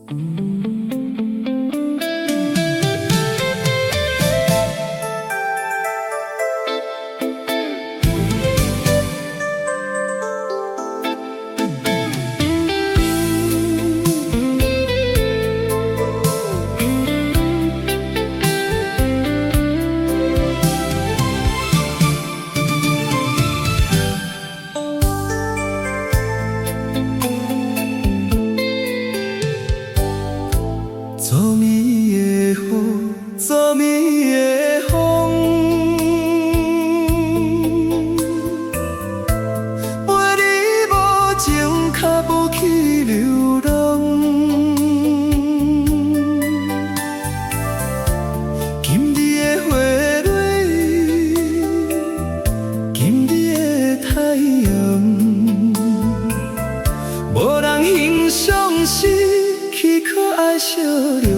昨暝的雨，昨暝的风，陪你无情，脚步去流浪。今日的花蕊，今日的太阳，无人欣赏失去可爱笑容。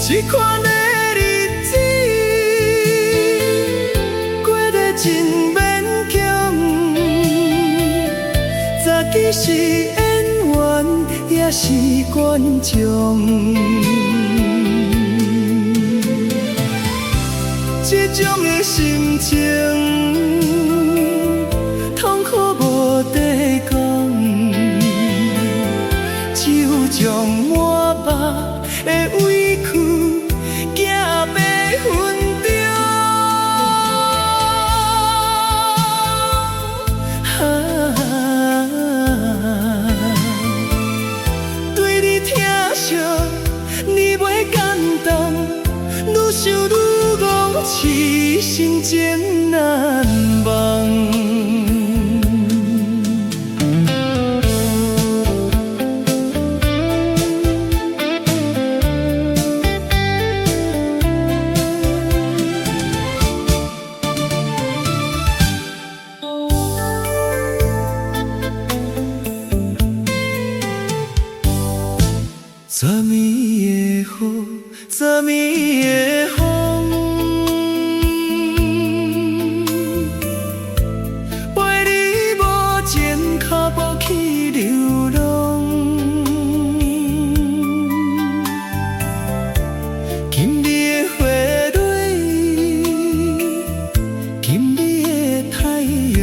这款的日子过得真勉强，早起是演员，也是观众。这种的心情，痛苦无地讲，只有将满腹的委屈寄要分着。对你疼惜，你袂简单，愈想愈戆，痴心情难忘。昨暝的雨，昨暝的风，陪你无情，脚步去流浪。今日的花蕊，今日的太阳，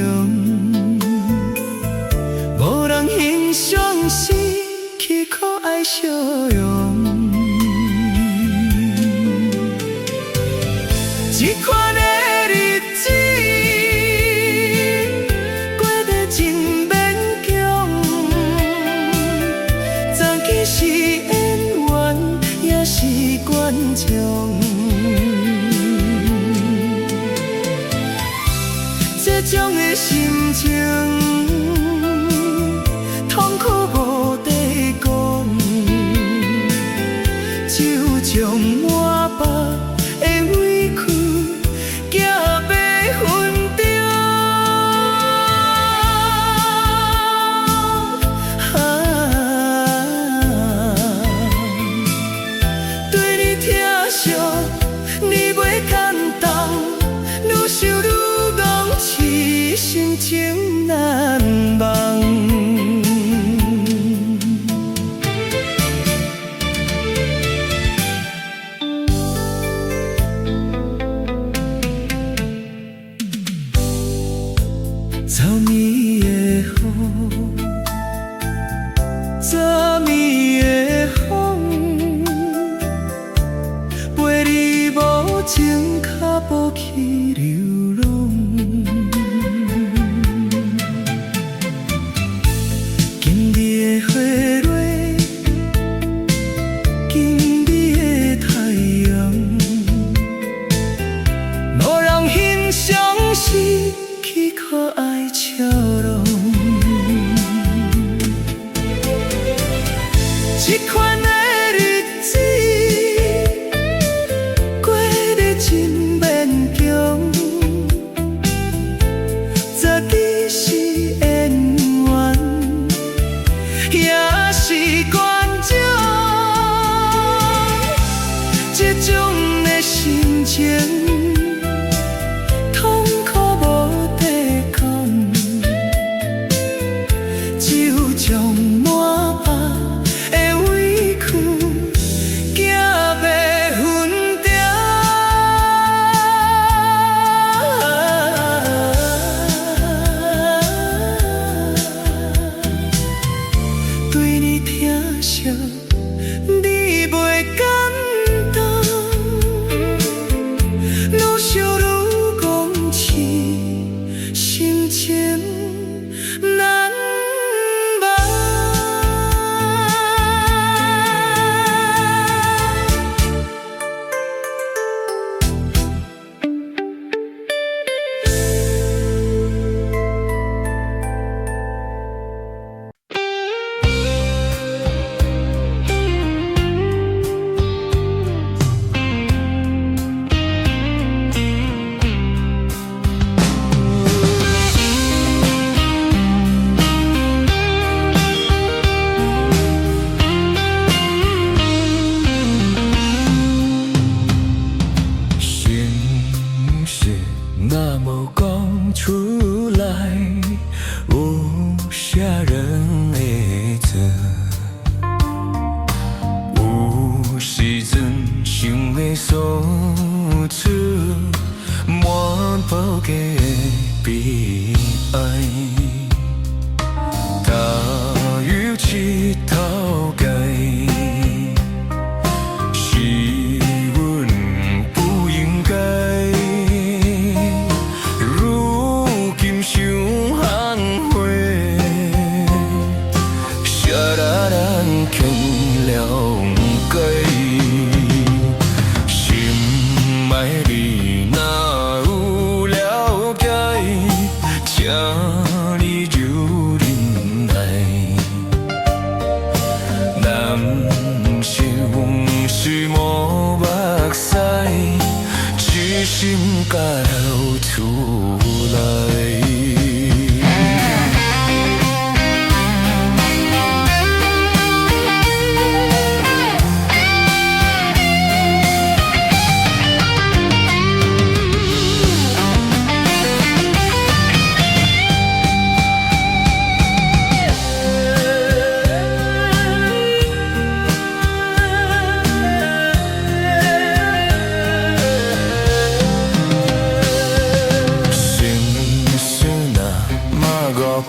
无人欣赏失去可爱笑容。这款的日子过得真勉强，早起是演员，也是观众。这种的心情，痛苦无地讲，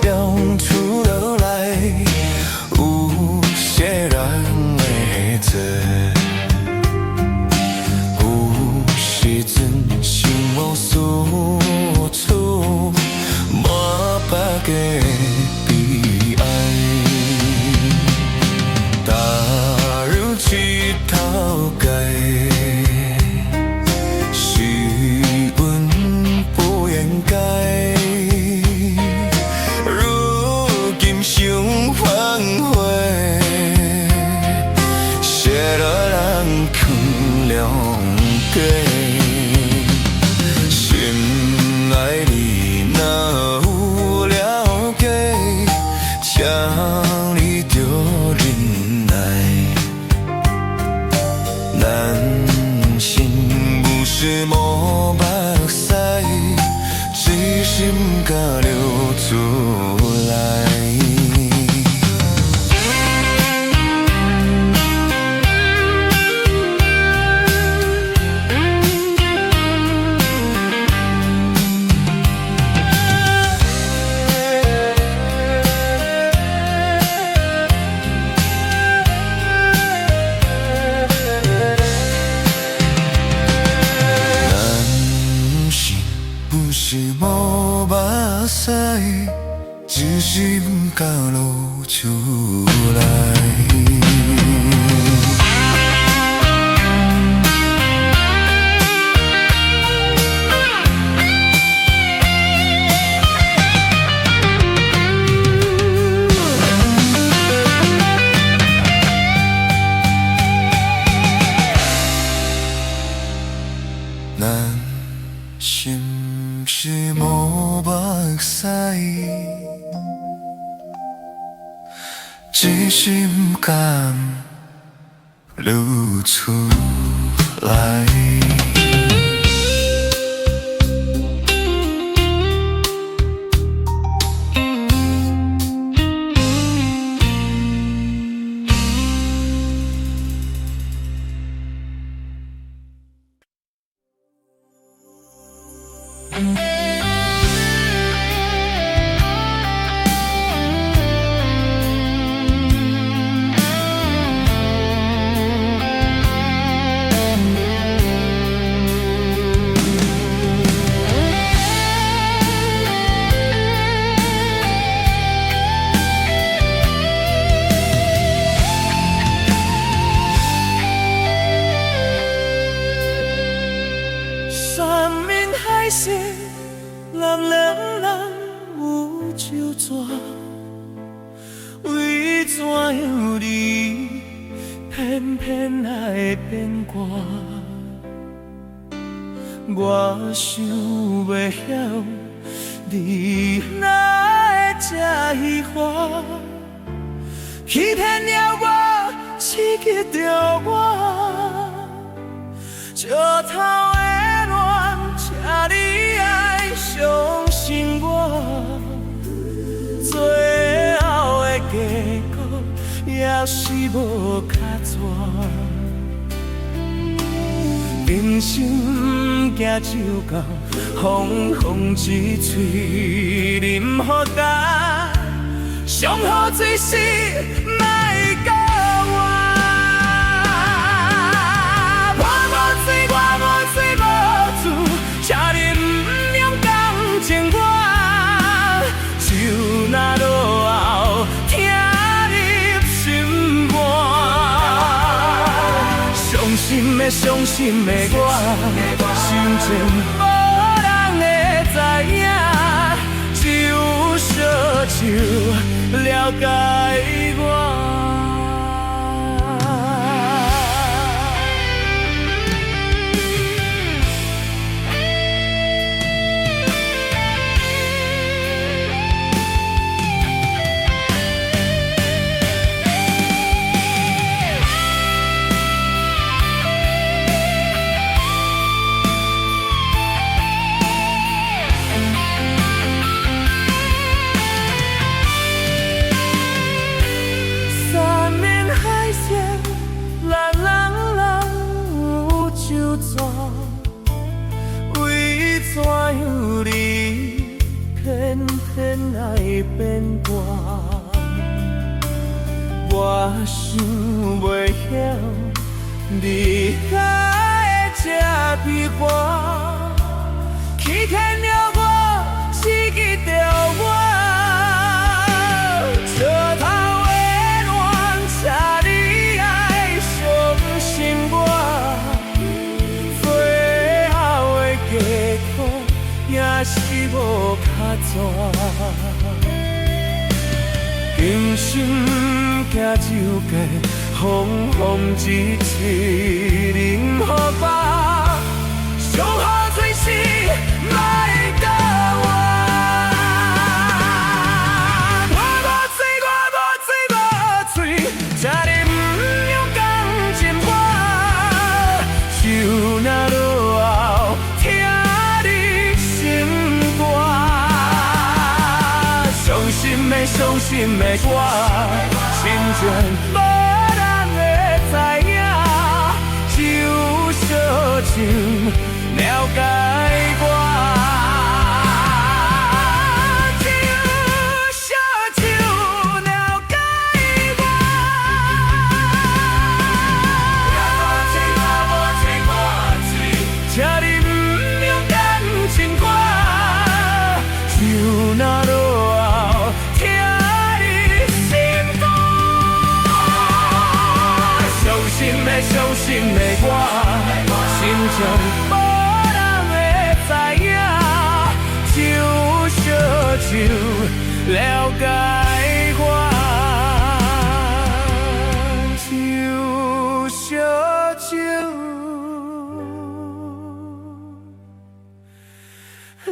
表出落来，有些人会做，有时阵想无事处，无别个悲哀。踏入这头界，是阮不应该。如今想反悔，失落人藏良计。心爱你若有了解，请你着忍耐。男性不是无目屎，只是不敢流出来。不是无目屎，只是不敢露出来。咱心是无目屎，只是不敢流出来。山明海誓，男人人有酒泉，为怎样你偏偏爱变卦？我想袂晓，你哪会这喜欢？欺骗了我，刺激着我，石头的恋，请你爱相信我，最后的结果也是无卡纸。人生不行就到，风风一吹淋予干，上好最是莫教我。我无水，我无水无主，请你不用同情我，就那落后听入心肝。伤心的伤心的我，心情无人会知影，只有烧酒了解我。想袂晓，你爱的这悲欢，欺骗了我，刺激着我。这头的恋，差你爱相信我，最后的结果也是无卡纸。今生行酒家，风风一吹饮予饱，上好做事莫甲我。我无嘴，我无嘴，无嘴，这你不用讲真话，就那落后听你心肝。伤心的，伤心的我，心情无人会知影，只有烧酒了解我。只有烧酒了解我。我无醉，我醉，这你不用讲情歌，就那落后听你心肝。伤心的我，心情无人会知影，只有烧酒了解我，只有烧酒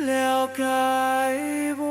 了解我。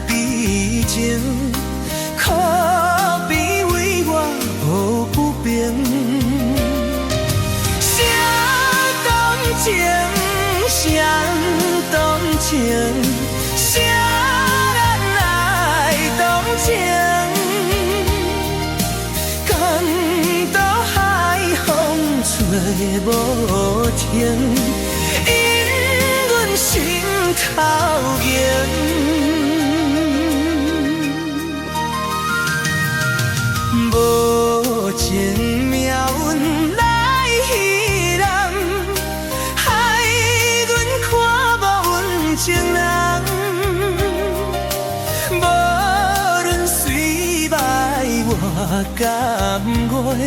比情，可比为我抱不平。谁同情，谁同情，谁人来同情。江岛海风吹无停，因阮心头凝。无情命运来戏人，害阮看无阮情人。无论水歹我甘愿，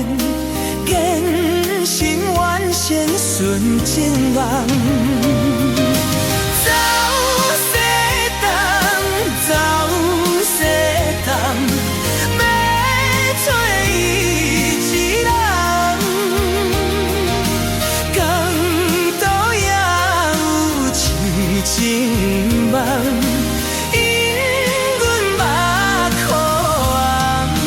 坚心完成纯情梦。情梦，因阮目眶红。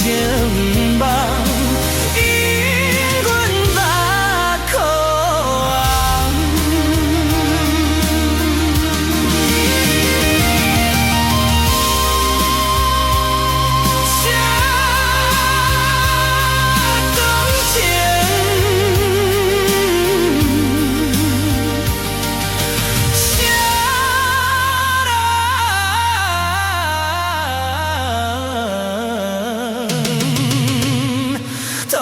情梦，因阮目眶红。这感情，同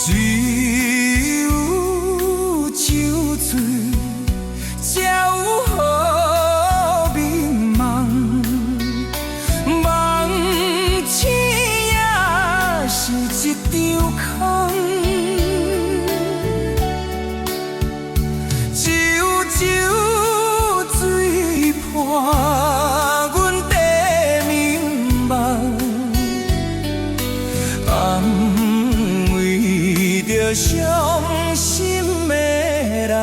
只有酒醉，才有好眠梦。梦醒也是一场空，只有酒醉伴阮地眠梦。伤心的人，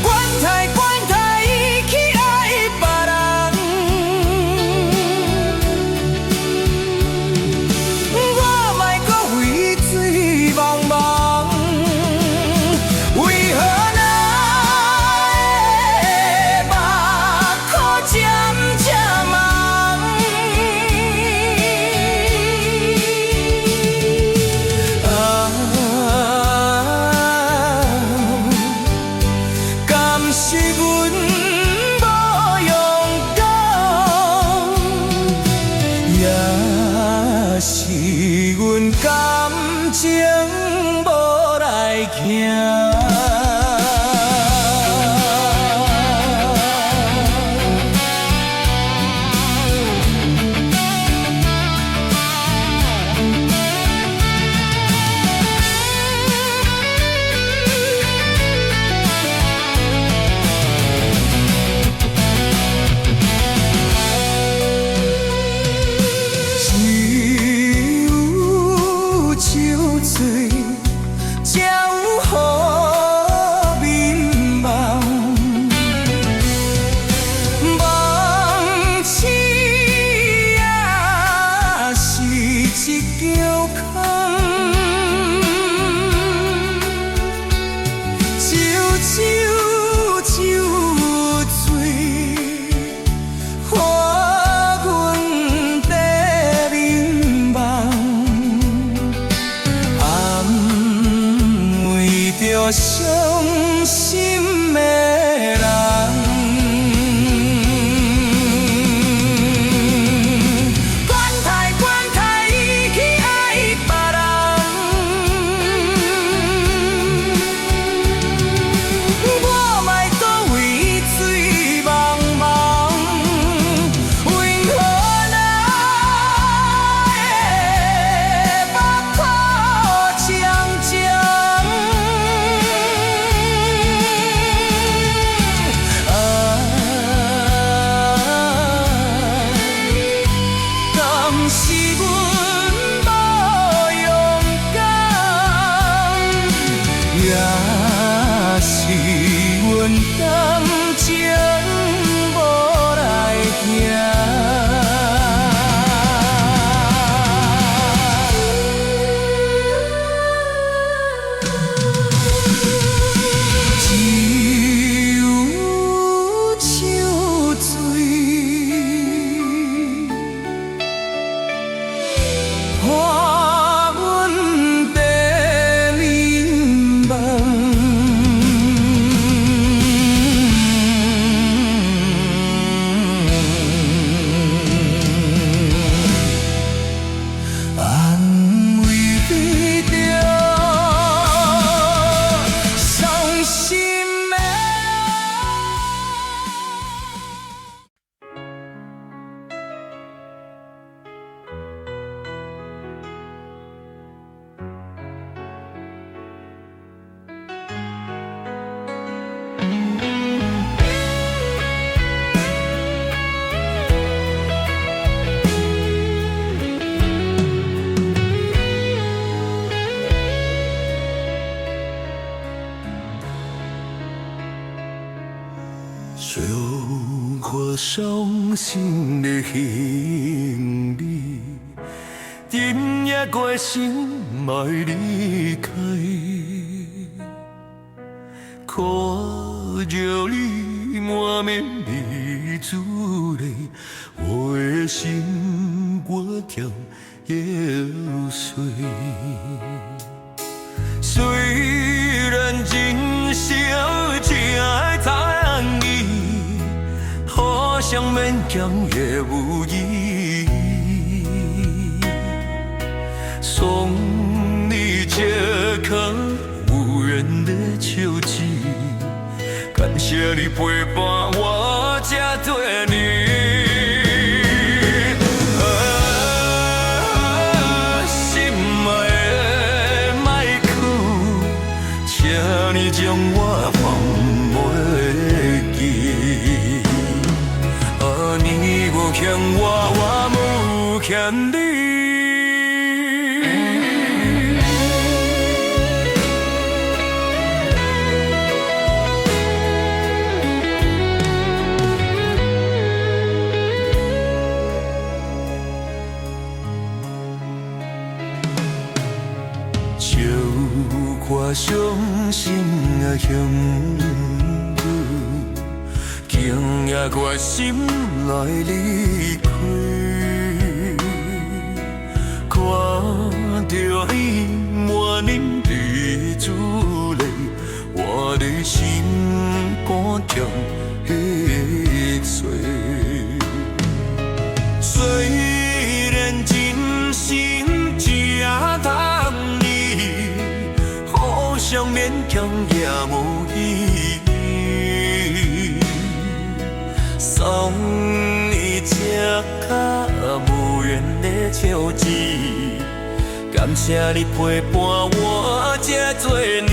管他伊去爱别人，我莫搁为醉茫茫，为何咱的目眶渐渐红？是阮无勇敢，也是阮感情无来行。才有好眠梦，梦醒也是一场空，酒醉，伴阮地眠梦。着伤心的人，管他伊去爱别人，我莫搁为醉茫茫，为何咱的目眶渐渐？是阮无勇敢，也是阮感情无来行。只小可伤心的行李，今夜决心莫离开。看着你满面的珠泪，我的心肝跳又碎。虽然今宵只爱谈你，好像勉强也无意义。送你这颗无缘的球季，感谢你陪伴我这多年。将我放袂记，你无欠我，我无欠你。笑看伤心的形容，竟也决心来离开。看着你满脸的珠泪，我的心肝跳稀碎。虽然真心只谈你，好像勉强也无意义。送你这颗无缘的笑字，感谢你陪伴我这多年。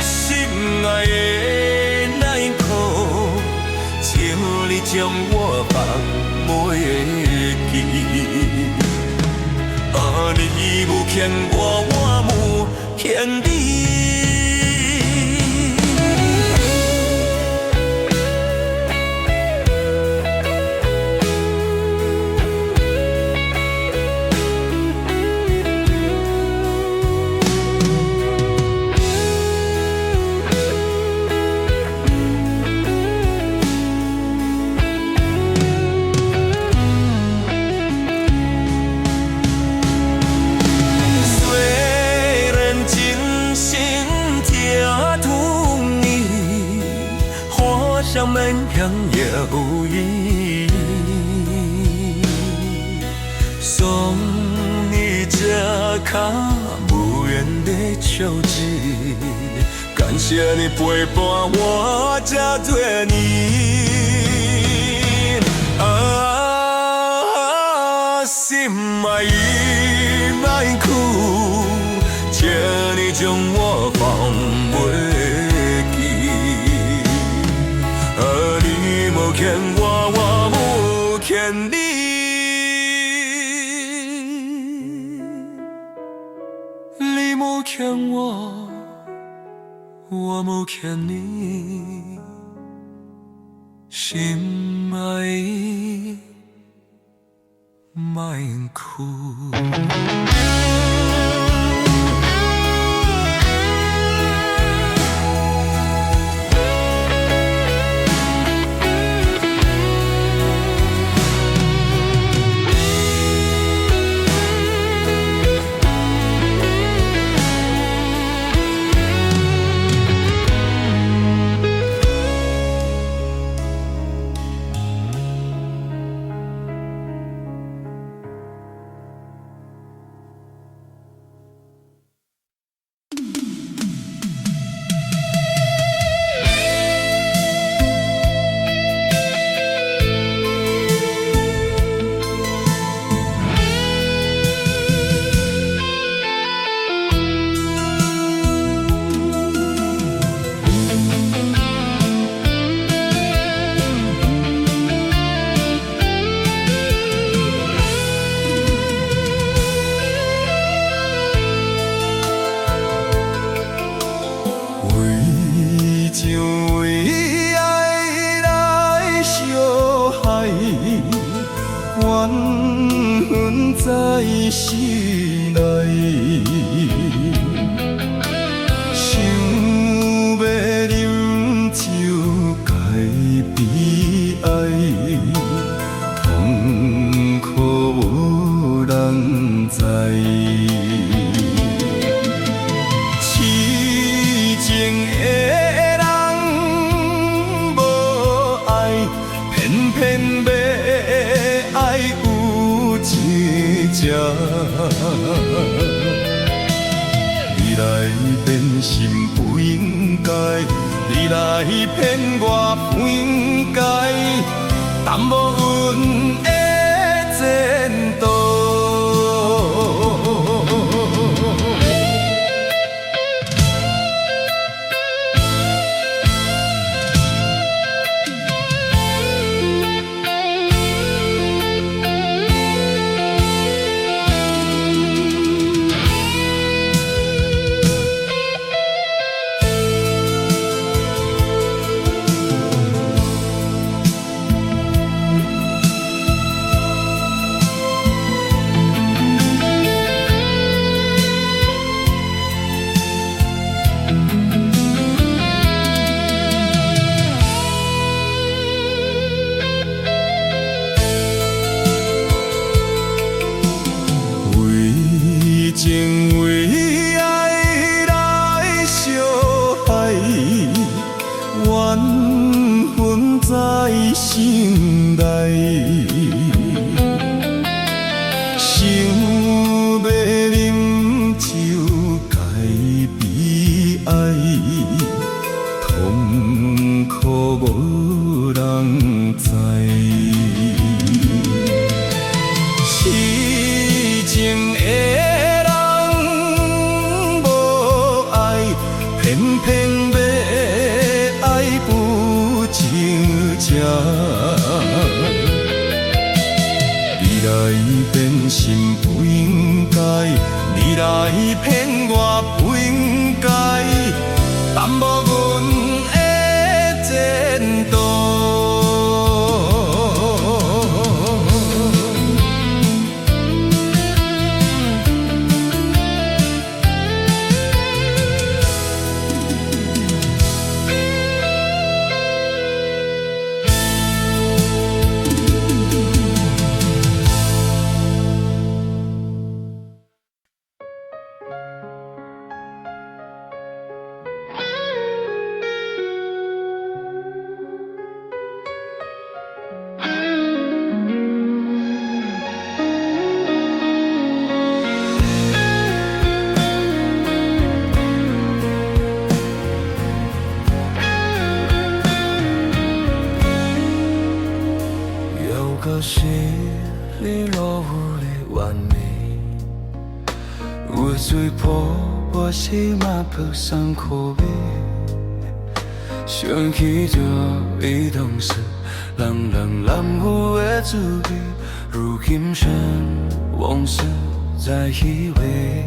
心爱的那一刻，请你将我放袂记。你无欠我，我无欠你。像勉强也无意义，送你这颗无缘的球子，感谢你陪伴我这多年。心爱的莫哭，请你将我放袂记。你无欠我，我无欠你。你无欠我，我无欠你。心爱的莫哭。变心不应该，你来骗我不应该，淡无云的前途。情为爱来相害，缘分在心内。想要饮酒解悲哀，痛苦无人知。痴情的偏偏要爱不真正，你来变心不应该，你来骗我不应该，淡无阮的前途。可惜你落雨的完美，有水泡我心嘛被伤口悲，想起这伊当时人人染污的滋味，如今剩往事在回味，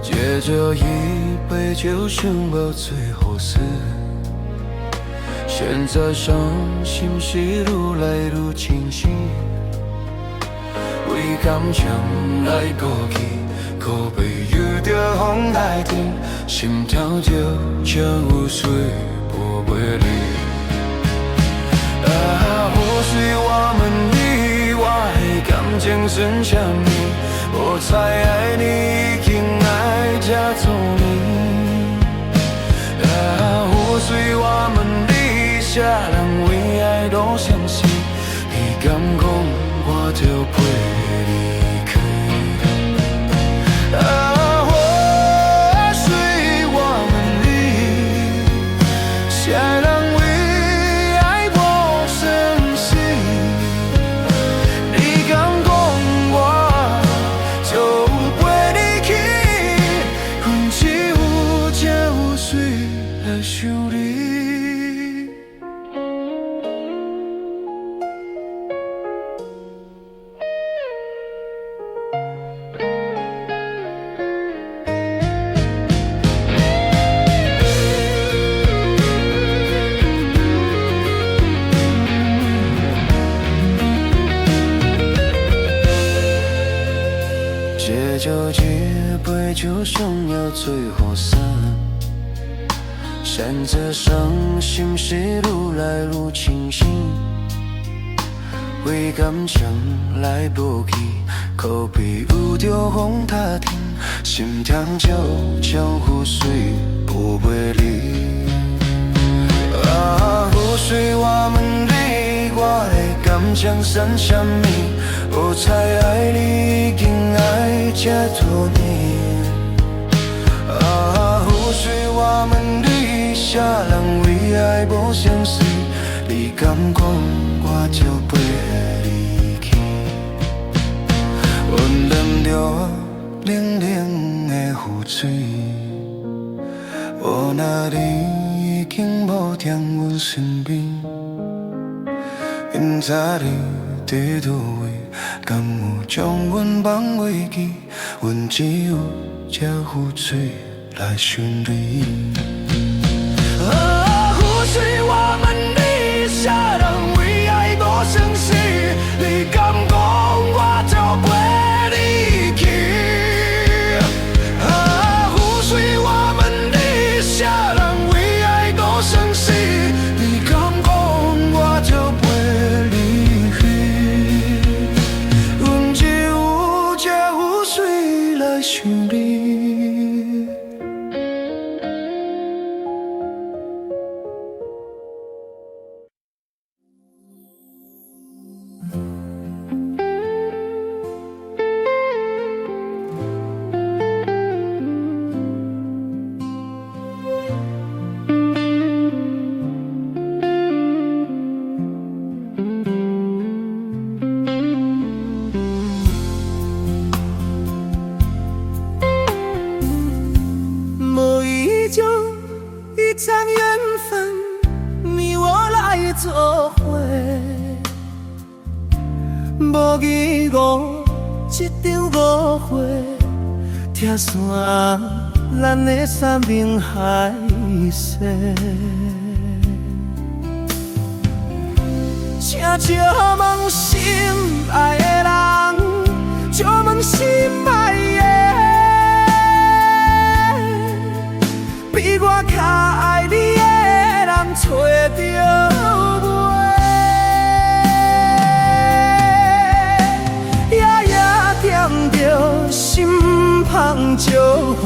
借着一杯酒想到最后事。现在伤心是愈来愈清晰，为感情来顾忌，可悲又着风来停，心跳就像有水波袂离。或许我们意外感情剩下你，我才爱你已经爱这多年。或许我们啥人为爱都相信，你敢讲我就陪离开？或许我们离，啥人为爱不生死？你敢讲我就陪你去？阮只有这有水来想你。借着这杯酒，想要最后散。现在伤心是愈来愈清醒，为感情来不及，可悲有着风打停，心跳就像雨水不会离。或许我们离，我的感情剩什么？我才爱你已经爱这多年。啥人为爱无相随？你敢讲我就陪你去？温暖着冷冷的雨水，无那你已经无在阮身边。因知你伫倒位，敢有将阮放袂记？阮只有这雨水来寻你。雨水我问你，啥人为爱无相随？你敢讲我就陪你去？雨水我问你，啥人为爱无相随？你敢讲我就陪你去？阮只有这雨水来想你。无依旧一场缘分，你我来作伙。无义误一场误会，拆散咱的山盟海誓。请借问心爱的人，借问心爱的。比我较爱你的人找到袂？夜夜惦着心芳祝福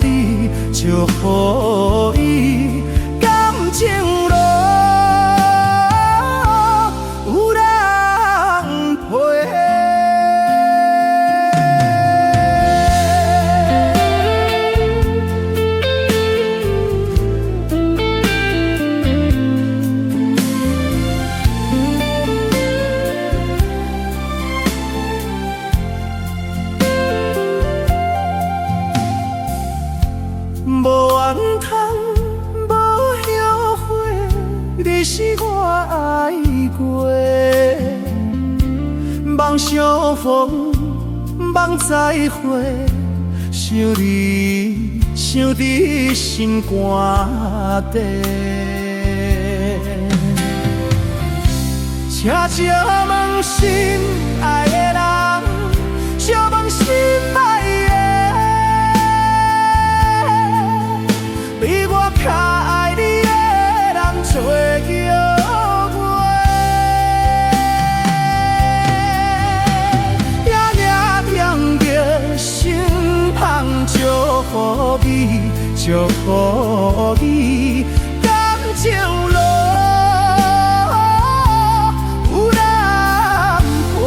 你，祝福伊感情路有人陪。无怨叹，无后悔，你是我爱过。望相逢，望再会，想你，想伫心肝底。请借问心爱的人，借问心爱的。比我较爱你的人找到袂？夜夜惦着心芳祝福你，祝福你感情路有人陪。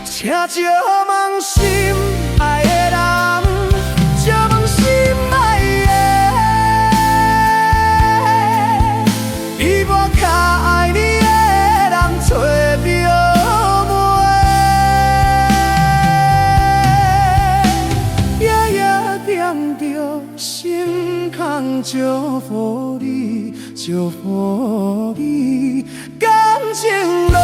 请借问心爱的人，借问心爱的。比我较爱你的人找到袂？夜夜惦着心空祝福你，祝福你感情路。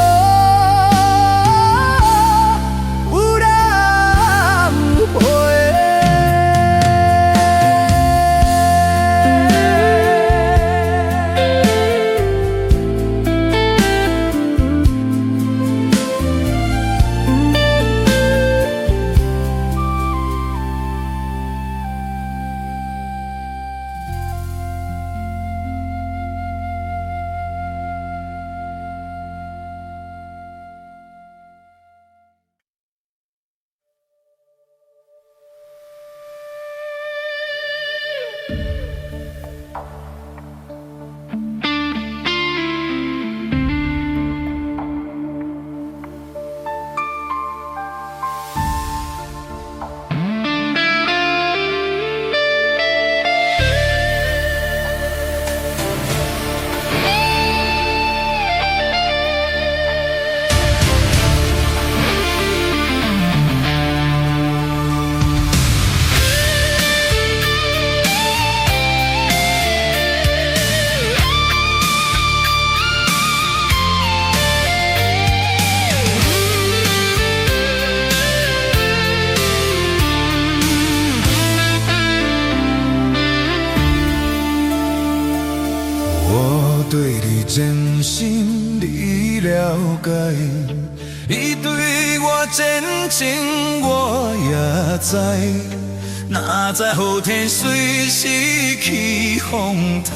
解，你对我真情我也知，哪知好天随时起风台，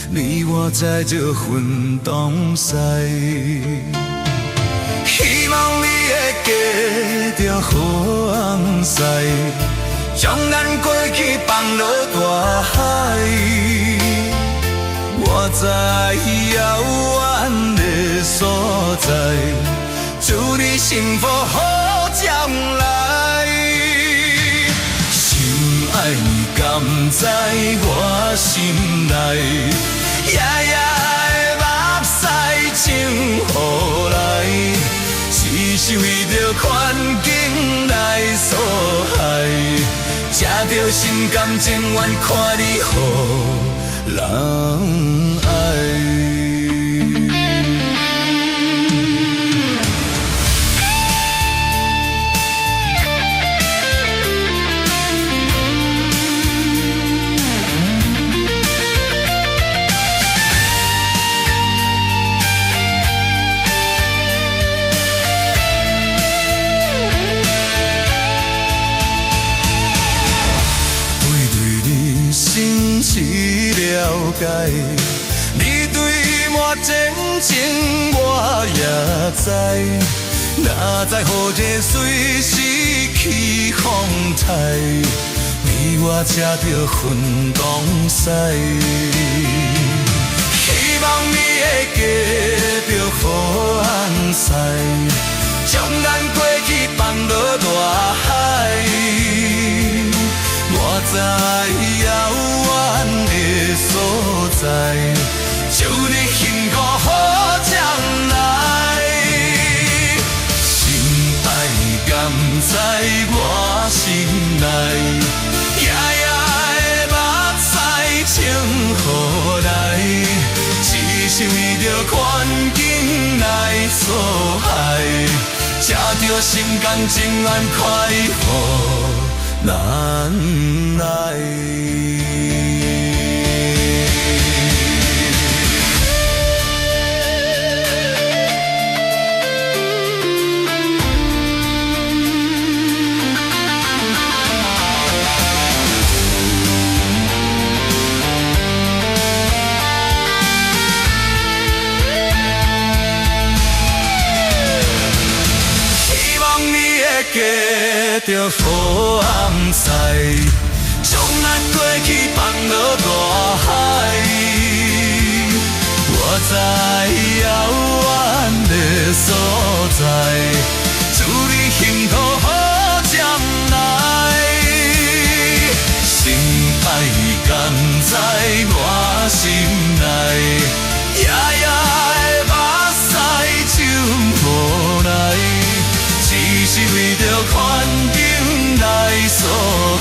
你我在这分东西。希望你会记着好红丝，将咱过去放落大海。我在遥远的所在，祝你幸福好将来。心爱你敢知我心内，夜夜的目屎冲予来，只是为着环境来所害，吃着心甘情愿看你予人爱。了解，你对我真情我也知，哪知雨这随时起风台，你我才着分东西。希望你会记着好红丝，将咱过去放落大海。我在遥远的所在，祝你幸福好将来。心爱甘知我心内，夜夜的目屎冲予来，只是为着环境来所害，吃着心甘情愿快活难耐。记着好红丝，将咱过去放落大海。我在遥远的所在，祝你幸福好将来。心爱甘知我心内，夜夜的目屎冲予来。只是为着环境来所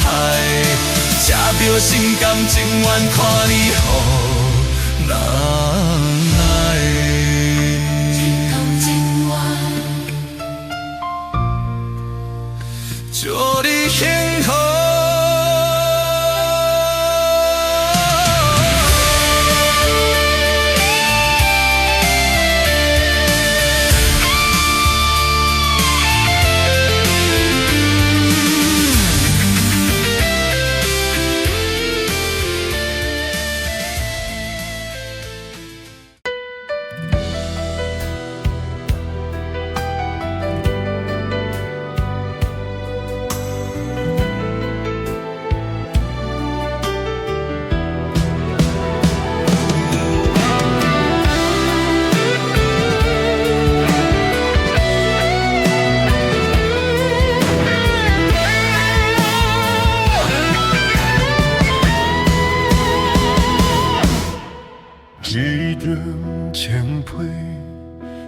害，吃着心甘情愿看你予人爱。一头情愿，祝你幸福。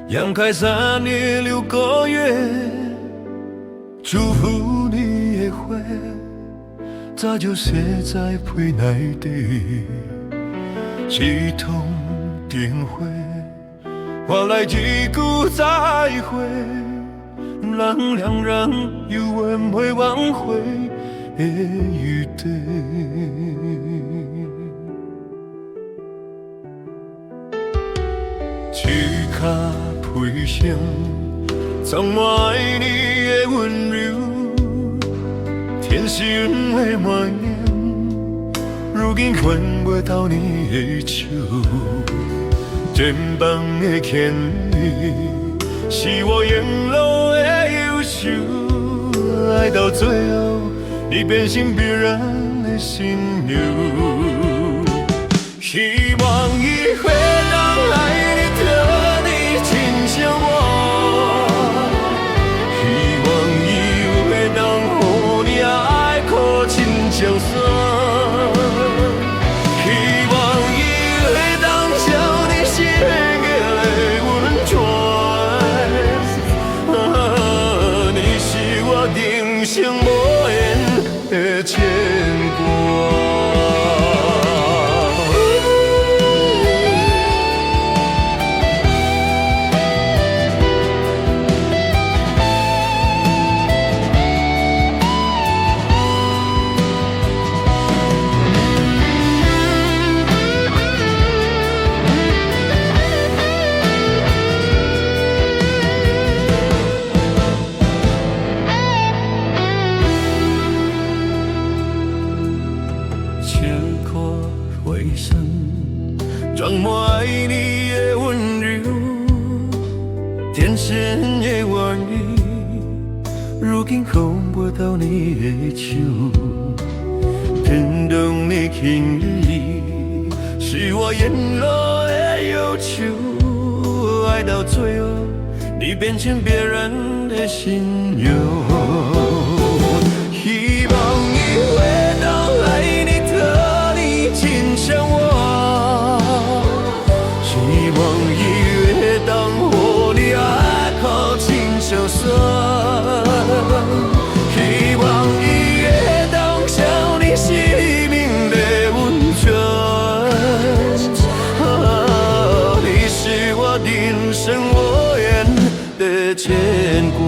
阳开3年6个月，祝福你的花，早就写在被内底。一通电话，换来一句再会，让两人永远袂挽回的余地。一脚回声，装满爱你的温柔，天生的默念，如今还袂到你的手。前方的牵引，是我沿路的忧愁，爱到最后，你变成别人的心流。希望以后当爱你的你亲像我，希望以后当予你爱靠亲像山，希望以后当照你世界的温泉，你是我人生无言的牵挂。装满爱你的温柔，天生的warm意，如今还袂到你的手。天动的轻语，是我沿路的忧愁，爱到最后，你变成别人的心流。希望以后当爱你的你亲像我。就算希望伊会当照你生命的温泉，你是我人生无言的牵挂。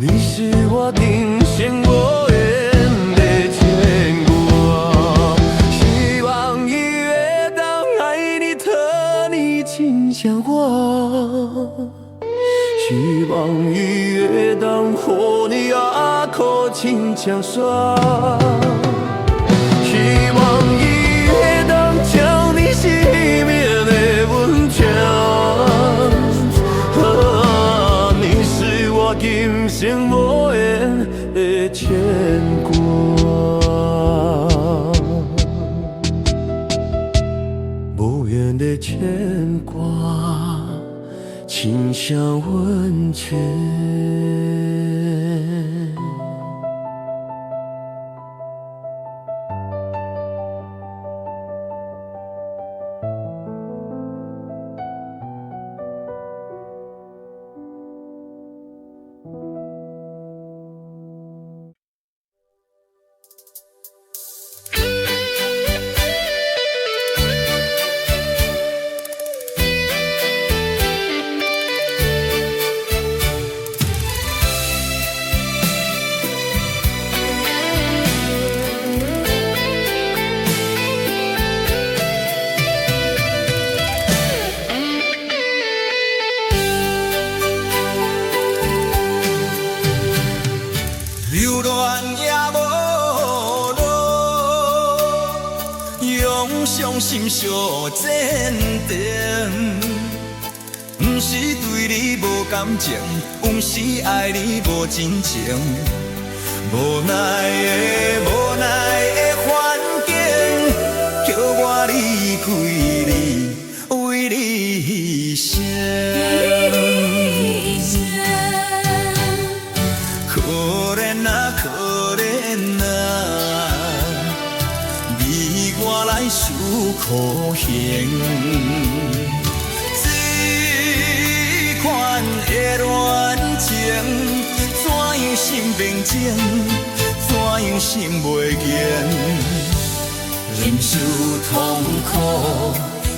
你是我人生无言的牵挂，希望伊会当爱你疼你亲像我，希望伊会当予你爱靠亲像山，希望伊会当照你生命的温泉。人生无言的牵挂，无言的牵挂，亲像温泉。流恋也无路，用伤心相坚定。不是对你无感情，不是爱你无真情。无奈的环境，叫我离开你，为你牺牲。可怜啊，可怜啊，为我来受苦刑。这款的恋情，怎样心平静，怎样心袂倦？忍受痛苦，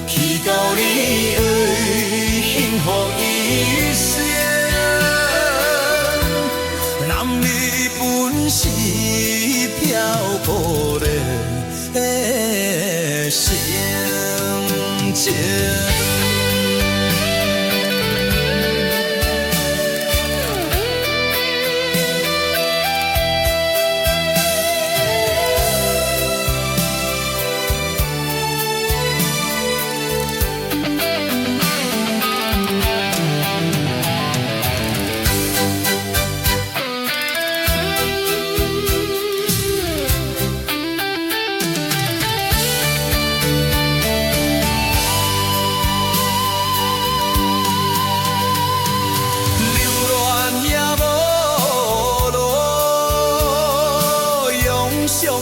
去到你的幸福一生。男女本是漂泊的心情。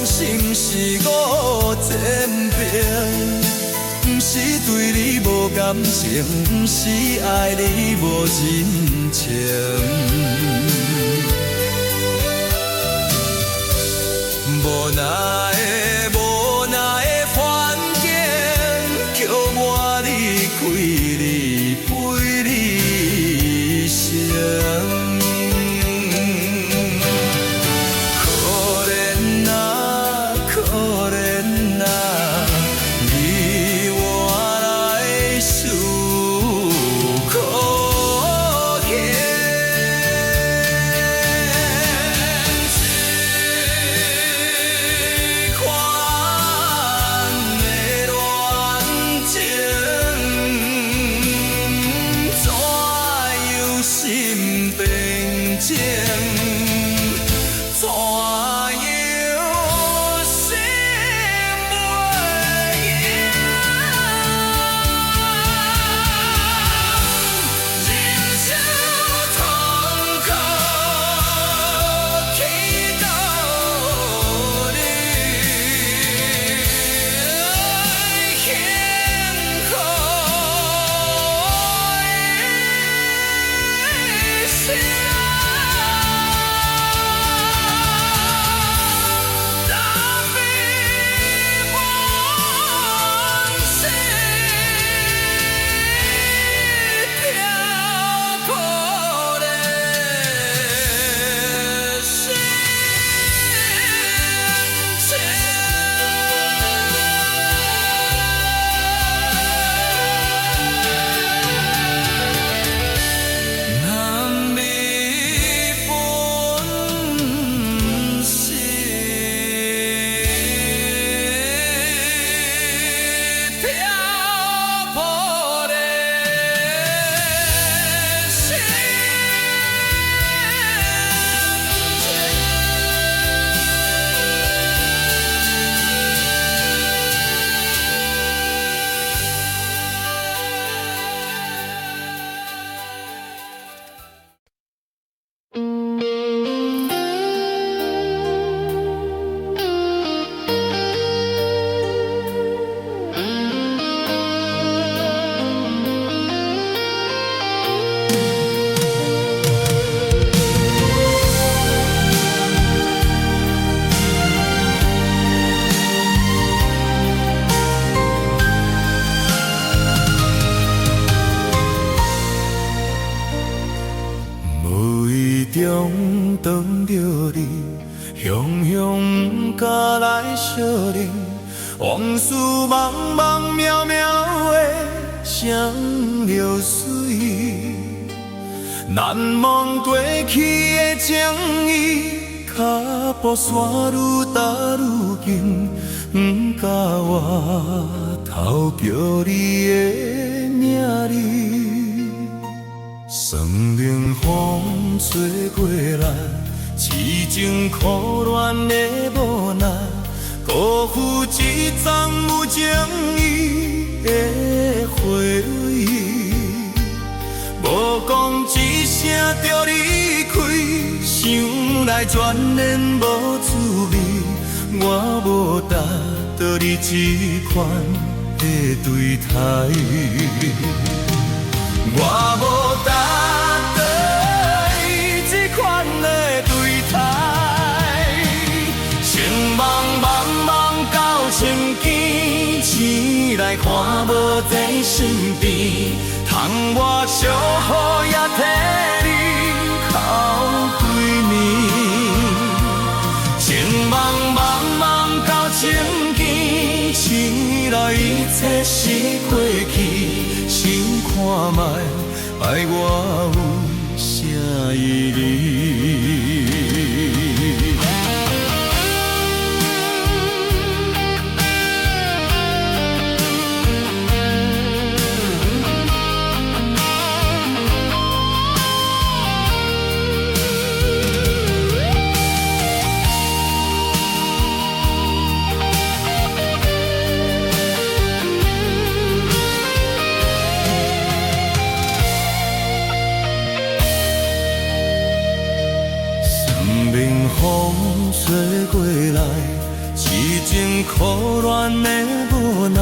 心是我前边，不是对你无感情，不是爱你无真情。无奈的无奈的环境，叫我离开你，陪你生。中等着你，雄雄不敢来相认，往事茫茫渺渺的像流水，难忘过去的情谊，脚步线愈踏愈近，不甲我偷叫你的名字。霜冷风吹过来，痴情苦恋的无奈，辜负一桩有情义的花蕊。无讲一声就离开，想来全然无滋味。我无值得你这款的对待。我无值得伊这款的对看无在身边，通我小雨也替你哭几年。情茫茫茫到情见，醒来一切是过去，想看卖爱我有啥意义？风吹过来，痴情苦恋的无奈，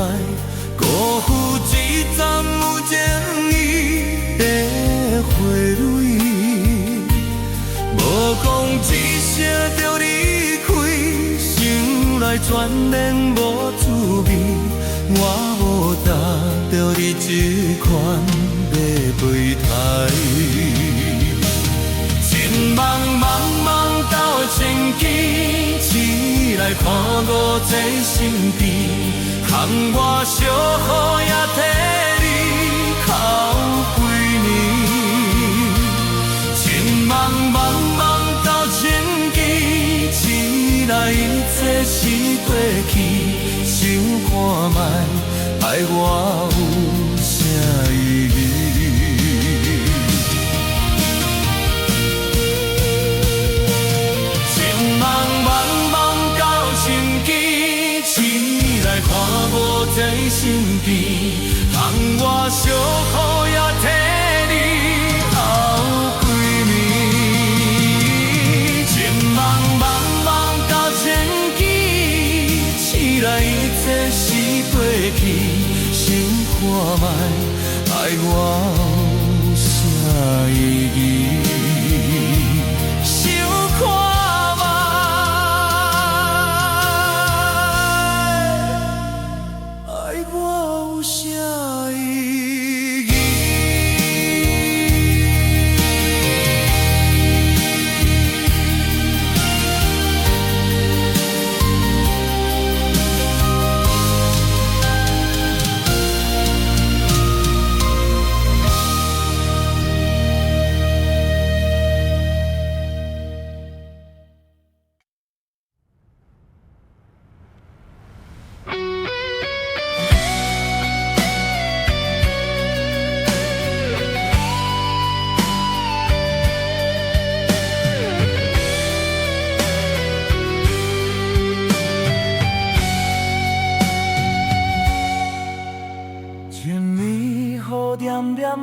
辜负一站有情意的花蕊。无讲一声就离开，想来全然无滋味。我无答着你这款的备胎，情茫茫到情见，醒来看我在身边，含我小雨也替你哭几年。情茫茫到情见，醒来一切是过去，想看卖爱我有啥意义？看无在身边，通我小雨也替你哭几年。情茫茫到情见，醒来一切是过去，想看卖爱我有啥意义？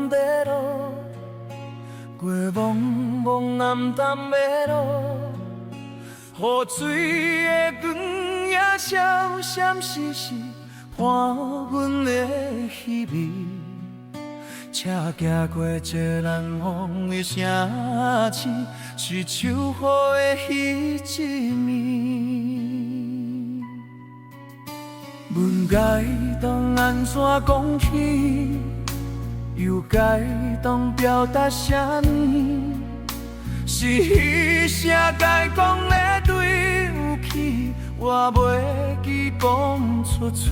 的路，过茫茫暗淡的路，雨水的光也闪闪烁烁，伴阮的稀微。车行过这难忘的城市，是秋雨的彼一暝。阮该当安怎讲起？又该当表达啥呢？是彼声该讲的对不起，我袂记讲出嘴。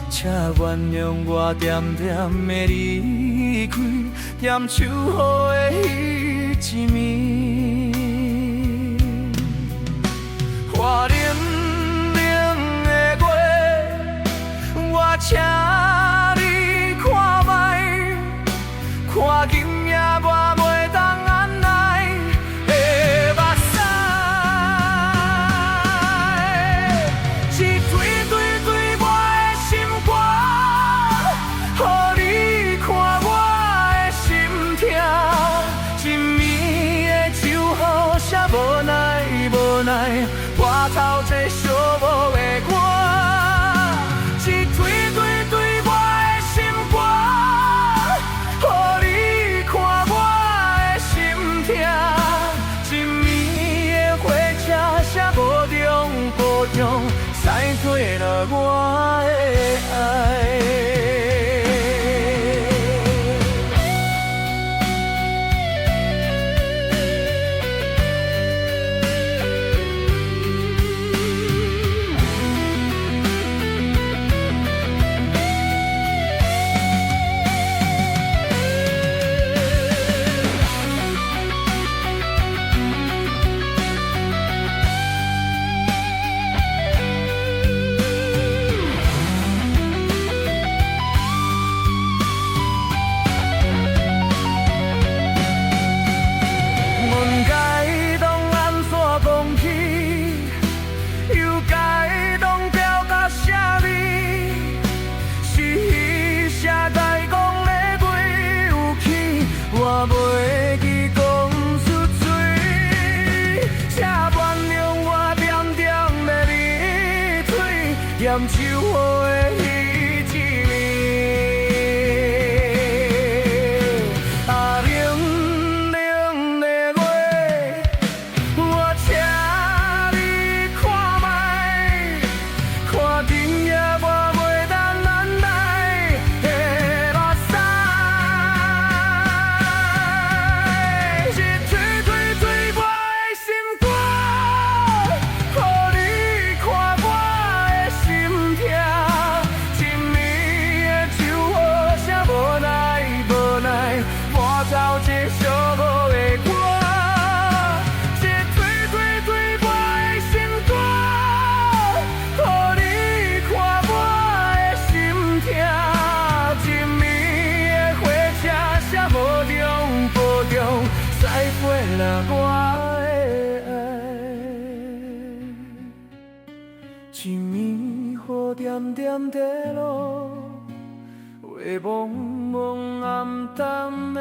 请原谅我点点的离开，添秋雨的彼一暝。花冷冷的月，我请你看卖，看今夜我袂当按捺的目屎，一堆堆堆我的心肝，予你看我的心痛。一暝的秋雨写无奈无奈，我头这寂寞的歌。晒退了我的爱。念秋雨的彼一暝。啊，冷冷的月，我请你看卖，看今夜我袂当忍耐的目屎。一tweet tweet tweet我的心肝，予你看我的心痛。一暝的秋雨声无奈无奈，伴奏这寂寞的歌。一tweet tweet tweet我的心肝，予你看我的心痛。一暝的火车声无中无中，驶过了我的爱。一暝雨点点地落，月蒙蒙暗淡的。